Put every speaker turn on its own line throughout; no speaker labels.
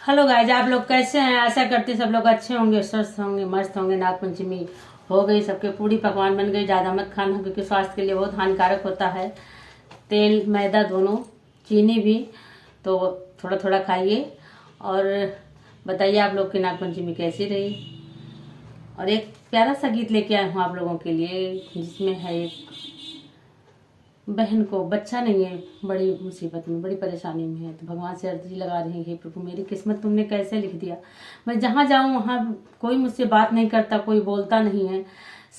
Hello guys, आप लोग कैसे हैं। आशा करती हैं सब लोग अच्छे होंगे, स्वस्थ होंगे, मस्त होंगे। नागपंचमी हो गई, सबके पूरी पकवान बन गई। ज़्यादा मत खाना क्योंकि स्वास्थ्य के लिए बहुत हानिकारक होता है। तेल मैदा दोनों, चीनी भी, तो थोड़ा थोड़ा खाइए। और बताइए आप लोग की नागपंचमी कैसी रही। और एक प्यारा सा गीत लेके आए हूँ आप लोगों के लिए, जिसमें है एक बहन को बच्चा नहीं है, बड़ी मुसीबत में, बड़ी परेशानी में है, तो भगवान से अर्जी लगा रही है, प्रभु मेरी किस्मत तुमने कैसे लिख दिया। मैं जहाँ जाऊँ वहाँ कोई मुझसे बात नहीं करता, कोई बोलता नहीं है।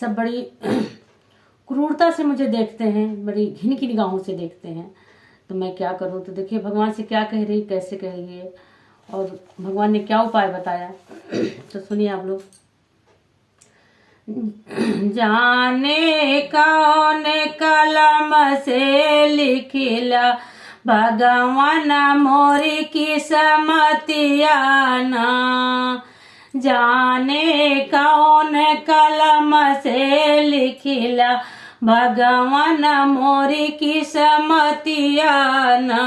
सब बड़ी क्रूरता से मुझे देखते हैं, बड़ी घिन की निगाहों से देखते हैं। तो मैं क्या करूँ। तो देखिए भगवान से क्या कह रही, कैसे कह रही है, और भगवान ने क्या उपाय बताया। तो सुनिए आप लोग। जाने कौन कलम से लिखिला भगवान मोरी किस्मतिया ना। जाने कौन कलम से लिखिला भगवान मोरी किस्मतिया ना।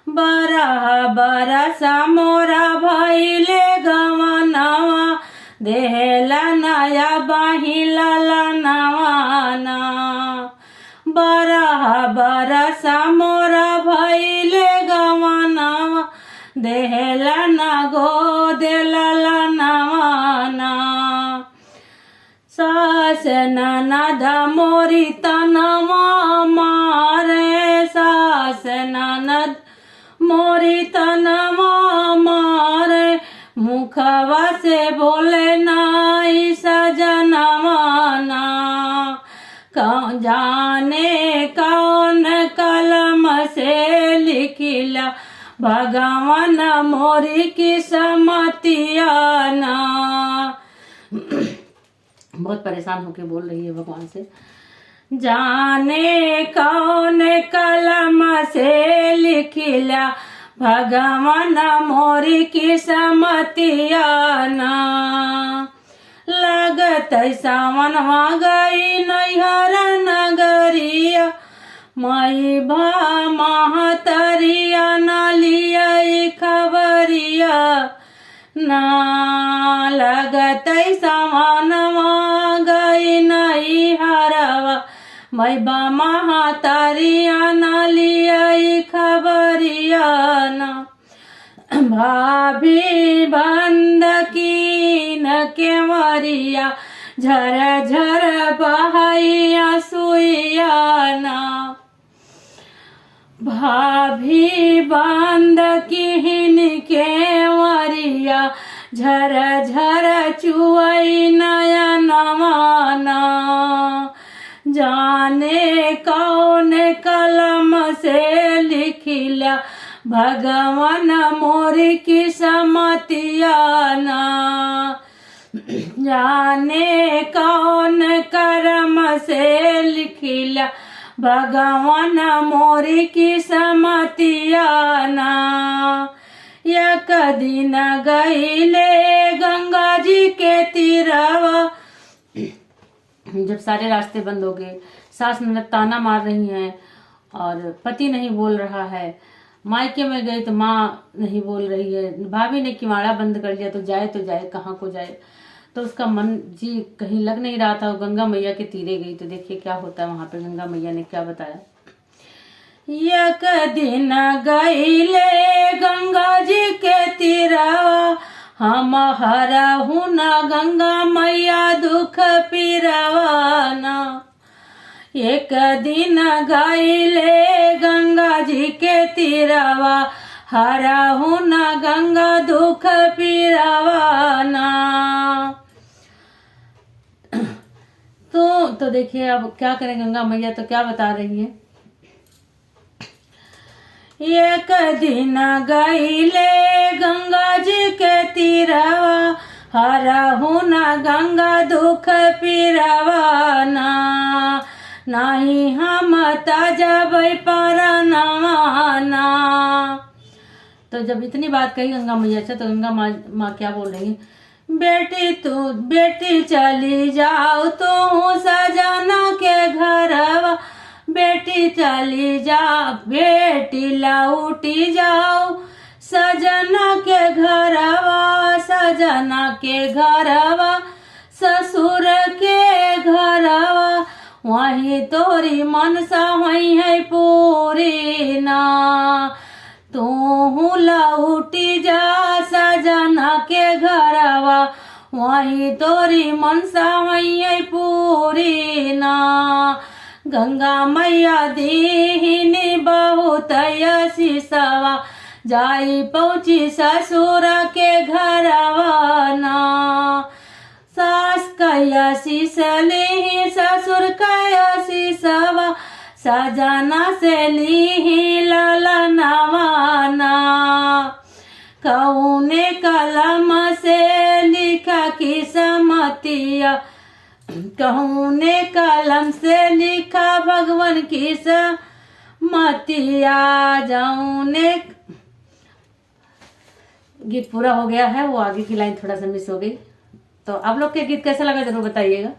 बरह बरसा मोरा भइले गवनवा, देहला नया बाहिला नवाना। बरह बरसा मोरा भइले गवनवा, देहला न गोदेला नवाना। सास ननद मोरी तनवा मारे, सास ननद मोरी तनवा मारे, मुखवा से बोले नाई सजनवाना। जाने कौन कलम से लिखिला भगवान मोरी किस्मतिया ना। बहुत परेशान होके बोल रही है भगवान से। जाने कौन कलम से लिखिला भगवान मोरी किस्मतिया ना। लगत सावन गई नैहर नगरिया, मई भा महतरिया न लिया खबरिया ना। लगत सावन गई नैहरवा, मई बा महतरिया न लिया खबरिया ना। भाभी बंद की न केवरिया, झर झर बहाइया सुइया ना। भाभी बंद की न केवरिया, झर झर चुआई नया नवाना। जाने कौन कलम से लिखिला भगवान मोरी किस्मतिया ना। जाने कौन कर्म से लिखिला भगवान मोरी किस्मतिया ना। एक दिन गईले गंगा जी के तीरवा, जब सारे रास्ते बंद हो गए, सास ननद ताना मार रही हैं और पति नहीं बोल रहा है। मायके में गई तो माँ नहीं बोल रही है। भाभी ने किवाड़ा बंद कर लिया, तो जाए कहाँ को जाए। तो उसका मन जी कहीं लग नहीं रहा था। वो गंगा मैया के तीरे गई, तो देखिए क्या होता है वहां पे। गंगा मैया ने क्या बताया। एक दिन गईले गंगा जी के तीरवा, हम हरहु न गंगा मैया दुख पीरवाना। एक दिन गईले गंगा जी के तीरवा, हरहु न गंगा दुख पीरवाना। तो देखिए अब क्या करें। गंगा मैया तो क्या बता रही है। एक दिन गईले गंगा जी के तीरवा, हरहु न गंगा दुख पीरवाना। नहीं हम तजब पर नवाना। तो जब इतनी बात कही गंगा मैया से, तो गंगा माँ क्या बोल रही है। बेटी चली जाओ तू सजना के घरवा, बेटी चली जा, बेटी लौटी जाओ सजना के घरवा, सजना के घरवा, ससुर के घरवा, वही तोरी मनसा हुई है पूरी ना। तू लौटी जा सजना के घरवा, वही तोरी मनसा हुई है पूरी ना। गंगा मैया दीहिनी बहुत शीसवा, जाई पहुँची ससुर के घरवा ना। सास कया शीस ली, ससुर कया शीसवा, सजना से ली ललनवा ना। कौने कलम से लिखा किस्मतिया, कौने कलम से लिखा भगवान की समतिया। जौने गीत पूरा हो गया है, वो आगे की लाइन थोड़ा सा मिस हो गई। तो आप लोग के गीत कैसा लगा जरूर बताइएगा।